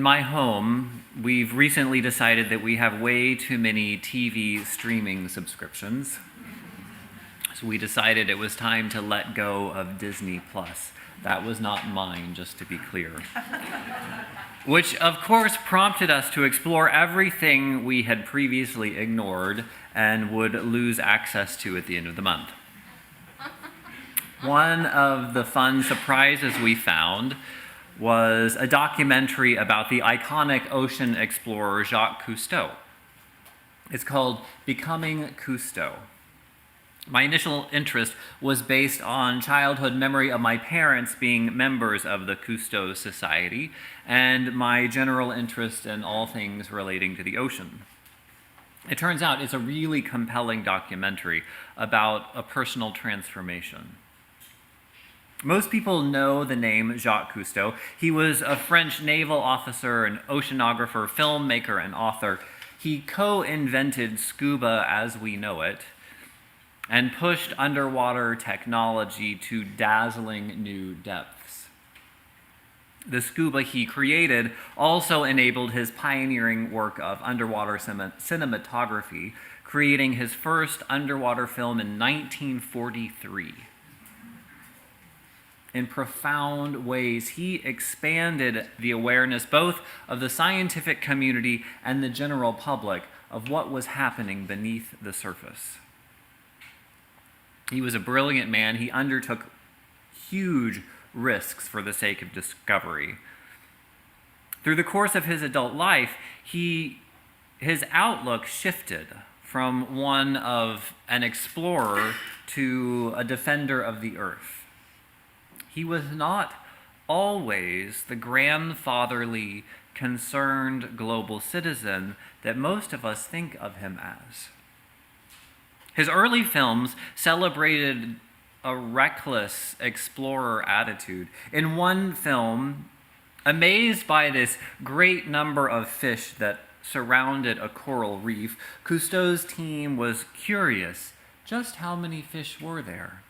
my home, we've recently decided that we have way too many TV streaming subscriptions. So we decided it was time to let go of Disney Plus. That was not mine, just to be clear. Which, of course, prompted us to explore everything we had previously ignored and would lose access to at the end of the month. One of the fun surprises we found was a documentary about the iconic ocean explorer Jacques Cousteau. It's called Becoming Cousteau. My initial interest was based on childhood memory of my parents being members of the Cousteau Society and my general interest in all things relating to the ocean. It turns out it's a really compelling documentary about a personal transformation. Most people know the name Jacques Cousteau. He was a French naval officer, an oceanographer, filmmaker, and author. He co-invented scuba as we know it and pushed underwater technology to dazzling new depths. The scuba he created also enabled his pioneering work of underwater cinematography, creating his first underwater film in 1943. In profound ways, he expanded the awareness both of the scientific community and the general public of what was happening beneath the surface. He was a brilliant man. He undertook huge risks for the sake of discovery. Through the course of his adult life, his outlook shifted from one of an explorer to a defender of the earth. He was not always the grandfatherly, concerned global citizen that most of us think of him as. His early films celebrated a reckless explorer attitude. In one film, amazed by this great number of fish that surrounded a coral reef, Cousteau's team was curious just how many fish were there.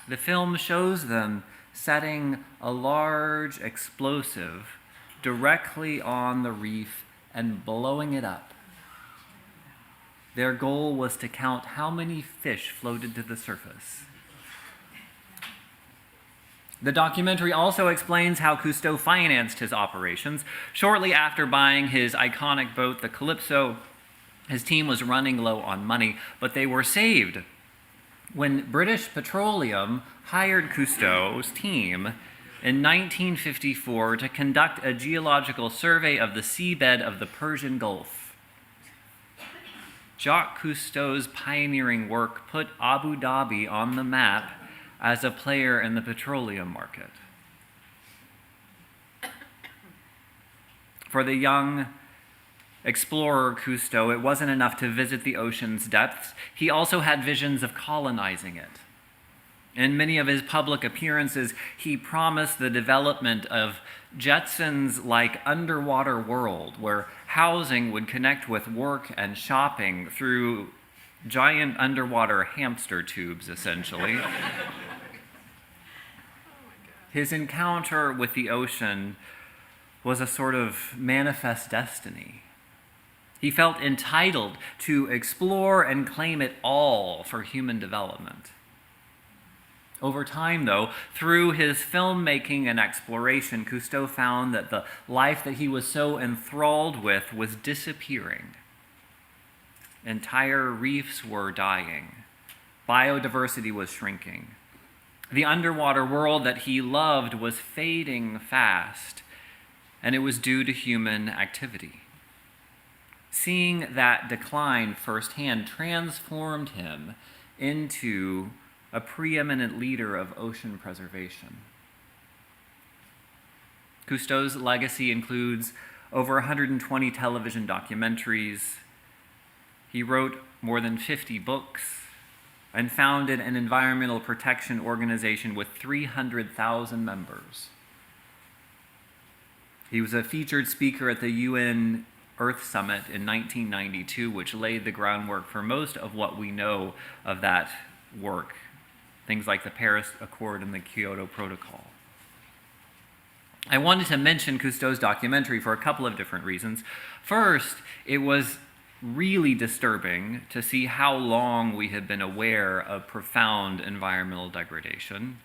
The film shows them setting a large explosive directly on the reef and blowing it up. Their goal was to count how many fish floated to the surface. The documentary also explains how Cousteau financed his operations. Shortly after buying his iconic boat, the Calypso, his team was running low on money, but they were saved when British Petroleum hired Cousteau's team in 1954 to conduct a geological survey of the seabed of the Persian Gulf. Jacques Cousteau's pioneering work put Abu Dhabi on the map as a player in the petroleum market. For the young explorer Cousteau, it wasn't enough to visit the ocean's depths. He also had visions of colonizing it. In many of his public appearances, he promised the development of Jetsons-like underwater world where housing would connect with work and shopping through giant underwater hamster tubes, essentially. His encounter with the ocean was a sort of manifest destiny. He felt entitled to explore and claim it all for human development. Over time, though, through his filmmaking and exploration, Cousteau found that the life that he was so enthralled with was disappearing. Entire reefs were dying. Biodiversity was shrinking. The underwater world that he loved was fading fast, and it was due to human activity. Seeing that decline firsthand transformed him into a preeminent leader of ocean preservation. Cousteau's legacy includes over 120 television documentaries. He wrote more than 50 books and founded an environmental protection organization with 300,000 members. He was a featured speaker at the UN Earth Summit in 1992, which laid the groundwork for most of what we know of that work, things like the Paris Accord and the Kyoto Protocol. I wanted to mention Cousteau's documentary for a couple of different reasons. First, it was really disturbing to see how long we had been aware of profound environmental degradation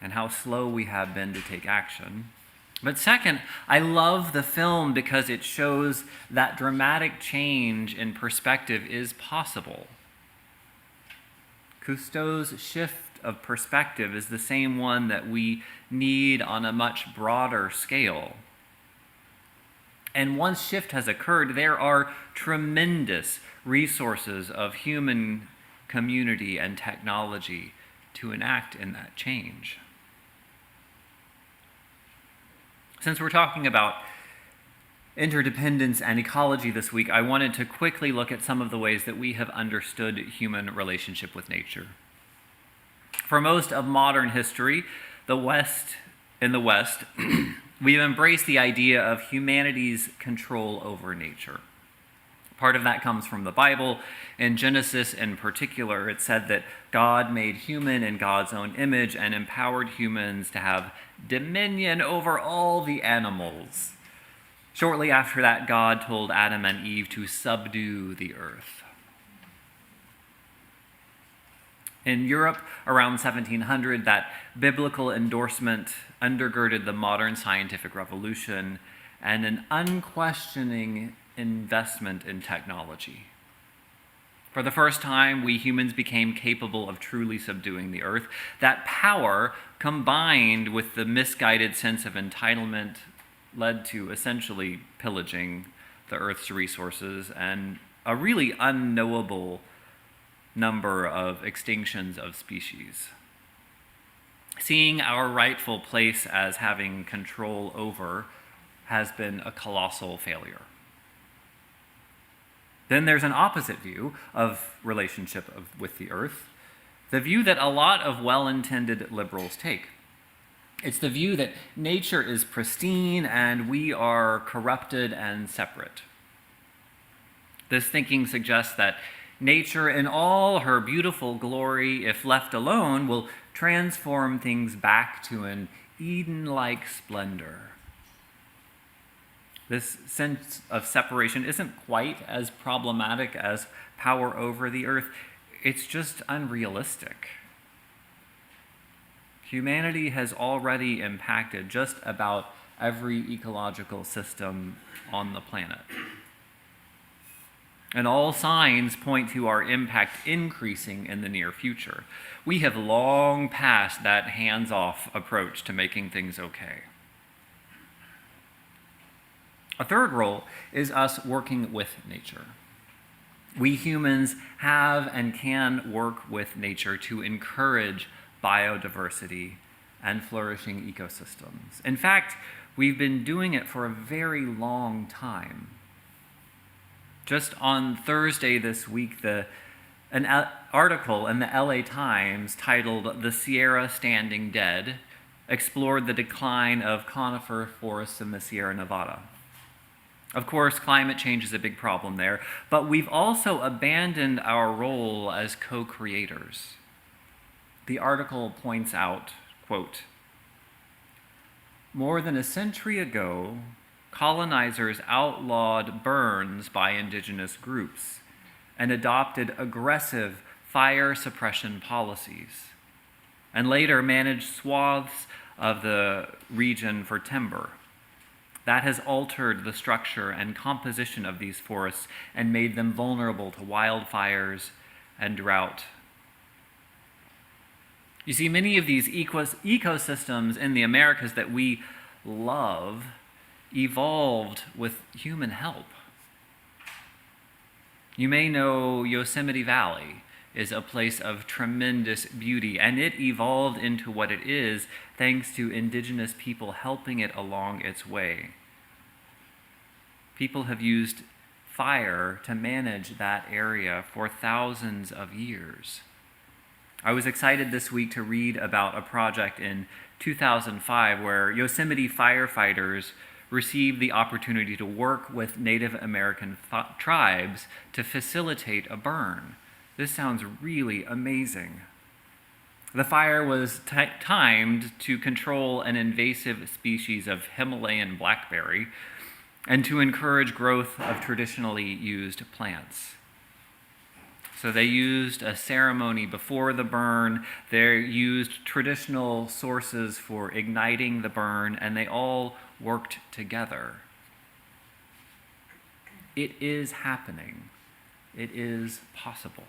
and how slow we have been to take action. But second, I love the film because it shows that dramatic change in perspective is possible. Cousteau's shift of perspective is the same one that we need on a much broader scale. And once shift has occurred, there are tremendous resources of human community and technology to enact in that change. Since we're talking about interdependence and ecology this week, I wanted to quickly look at some of the ways that we have understood human relationship with nature. For most of modern history, in the West, we've embraced the idea of humanity's control over nature. Part of that comes from the Bible. In Genesis in particular, it said that God made human in God's own image and empowered humans to have dominion over all the animals. Shortly after that, God told Adam and Eve to subdue the earth. In Europe, around 1700, that biblical endorsement undergirded the modern scientific revolution and an unquestioning investment in technology. For the first time, we humans became capable of truly subduing the earth. That power, combined with the misguided sense of entitlement, led to essentially pillaging the earth's resources and a really unknowable number of extinctions of species. Seeing our rightful place as having control over has been a colossal failure. Then there's an opposite view of relationship with the earth, the view that a lot of well-intended liberals take. It's the view that nature is pristine and we are corrupted and separate. This thinking suggests that nature in all her beautiful glory, if left alone, will transform things back to an Eden-like splendor. This sense of separation isn't quite as problematic as power over the earth. It's just unrealistic. Humanity has already impacted just about every ecological system on the planet. And all signs point to our impact increasing in the near future. We have long passed that hands-off approach to making things okay. A third role is us working with nature. We humans have and can work with nature to encourage biodiversity and flourishing ecosystems. In fact, we've been doing it for a very long time. Just on Thursday this week, an article in the LA Times titled "The Sierra Standing Dead" explored the decline of conifer forests in the Sierra Nevada. Of course, climate change is a big problem there, but we've also abandoned our role as co-creators. The article points out, quote, "More than a century ago, colonizers outlawed burns by indigenous groups and adopted aggressive fire suppression policies, and later managed swaths of the region for timber. That has altered the structure and composition of these forests and made them vulnerable to wildfires and drought." You see, many of these ecosystems in the Americas that we love evolved with human help. You may know Yosemite Valley is a place of tremendous beauty, and it evolved into what it is thanks to indigenous people helping it along its way. People have used fire to manage that area for thousands of years. I was excited this week to read about a project in 2005 where Yosemite firefighters received the opportunity to work with Native American tribes to facilitate a burn. This sounds really amazing. The fire was timed to control an invasive species of Himalayan blackberry and to encourage growth of traditionally used plants. So they used a ceremony before the burn, they used traditional sources for igniting the burn, and they all worked together. It is happening. It is possible.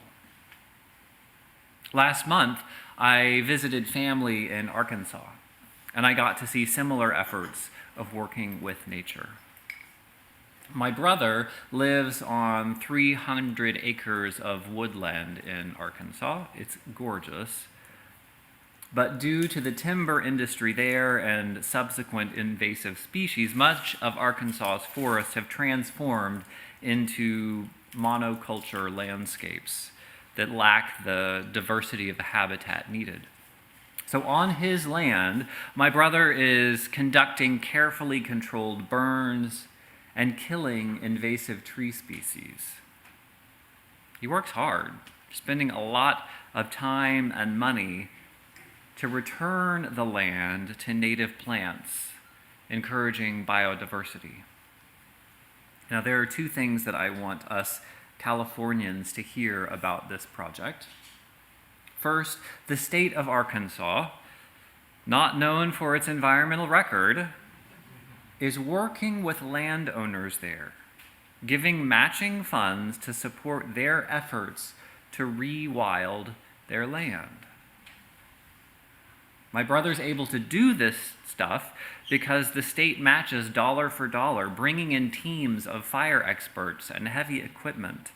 Last month, I visited family in Arkansas, and I got to see similar efforts of working with nature. My brother lives on 300 acres of woodland in Arkansas. It's gorgeous. But due to the timber industry there and subsequent invasive species, much of Arkansas's forests have transformed into monoculture landscapes that lack the diversity of the habitat needed. So on his land, my brother is conducting carefully controlled burns and killing invasive tree species. He works hard, spending a lot of time and money to return the land to native plants, encouraging biodiversity. Now, there are two things that I want us Californians to hear about this project. First, the state of Arkansas, not known for its environmental record, is working with landowners there, giving matching funds to support their efforts to rewild their land. My brother's able to do this stuff because the state matches dollar for dollar, bringing in teams of fire experts and heavy equipment.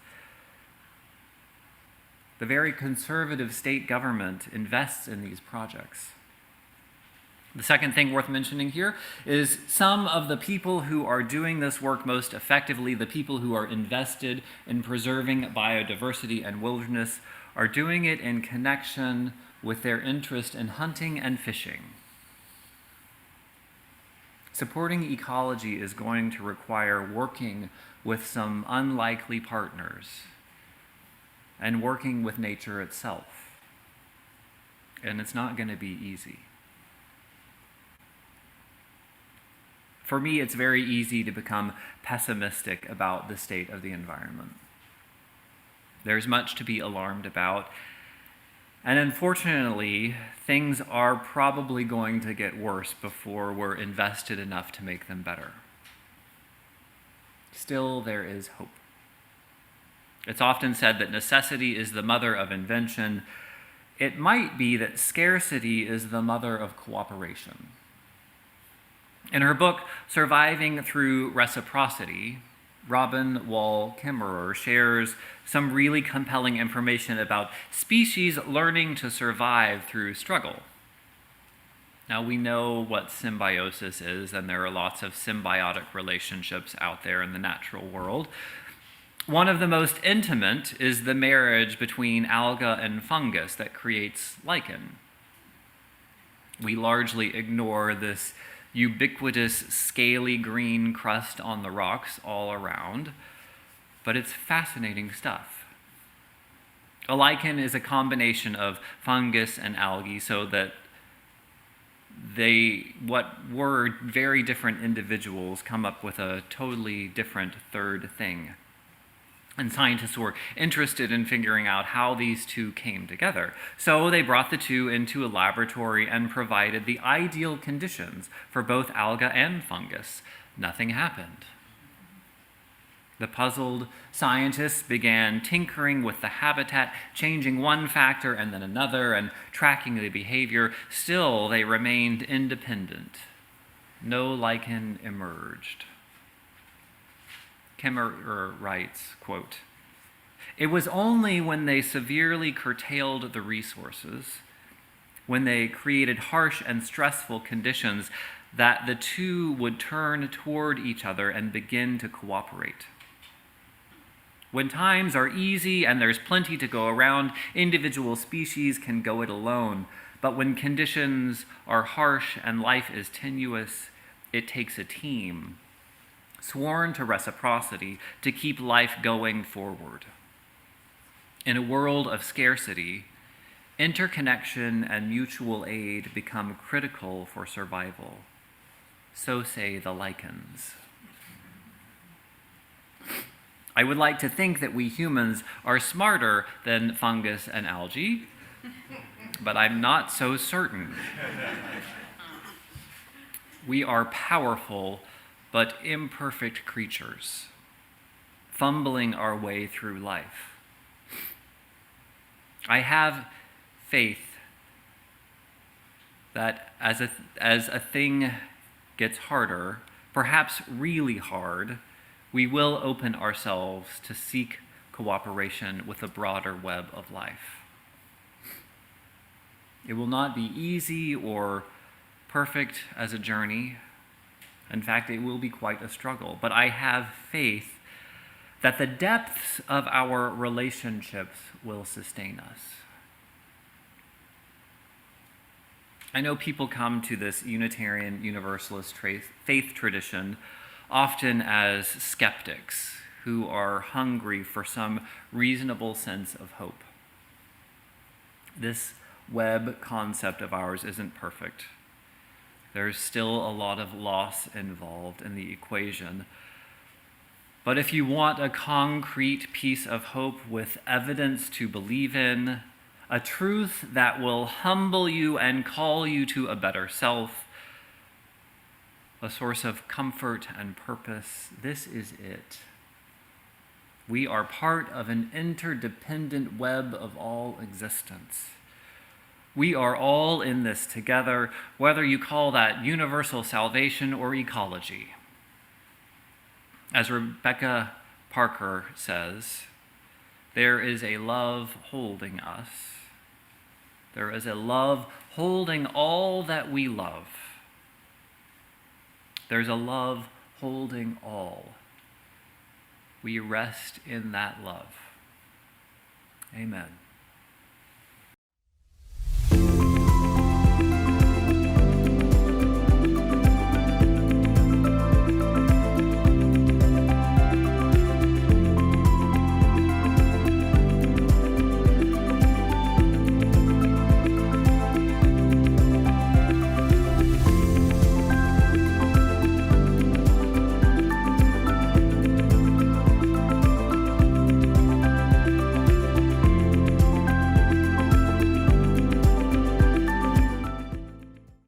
The very conservative state government invests in these projects. The second thing worth mentioning here is some of the people who are doing this work most effectively, the people who are invested in preserving biodiversity and wilderness, are doing it in connection with their interest in hunting and fishing. Supporting ecology is going to require working with some unlikely partners and working with nature itself. And it's not going to be easy. For me, it's very easy to become pessimistic about the state of the environment. There's much to be alarmed about. And unfortunately, things are probably going to get worse before we're invested enough to make them better. Still, there is hope. It's often said that necessity is the mother of invention. It might be that scarcity is the mother of cooperation. In her book, Surviving Through Reciprocity, Robin Wall Kimmerer shares some really compelling information about species learning to survive through struggle. Now, we know what symbiosis is, and there are lots of symbiotic relationships out there in the natural world. One of the most intimate is the marriage between alga and fungus that creates lichen. We largely ignore this ubiquitous scaly green crust on the rocks all around, but it's fascinating stuff. A lichen is a combination of fungus and algae, so that what were very different individuals come up with a totally different third thing. And scientists were interested in figuring out how these two came together. So they brought the two into a laboratory and provided the ideal conditions for both alga and fungus. Nothing happened. The puzzled scientists began tinkering with the habitat, changing one factor and then another, and tracking the behavior. Still, they remained independent. No lichen emerged. Kimmerer writes, quote, "It was only when they severely curtailed the resources, when they created harsh and stressful conditions, that the two would turn toward each other and begin to cooperate. When times are easy and there's plenty to go around, individual species can go it alone. But when conditions are harsh and life is tenuous, it takes a team, sworn to reciprocity, to keep life going forward. In a world of scarcity, Interconnection and mutual aid become critical for survival. So say the lichens. I would like to think that we humans are smarter than fungus and algae, but I'm not so certain. We are powerful but imperfect creatures, fumbling our way through life. I have faith that as a thing gets harder, perhaps really hard, we will open ourselves to seek cooperation with the broader web of life. It will not be easy or perfect as a journey. In fact, it will be quite a struggle. But I have faith that the depths of our relationships will sustain us. I know people come to this Unitarian Universalist faith tradition often as skeptics who are hungry for some reasonable sense of hope. This web concept of ours isn't perfect. There's still a lot of loss involved in the equation. But if you want a concrete piece of hope with evidence to believe in, a truth that will humble you and call you to a better self, a source of comfort and purpose, this is it. We are part of an interdependent web of all existence. We are all in this together, whether you call that universal salvation or ecology. As Rebecca Parker says, there is a love holding us. There is a love holding all that we love. There's a love holding all. We rest in that love. Amen.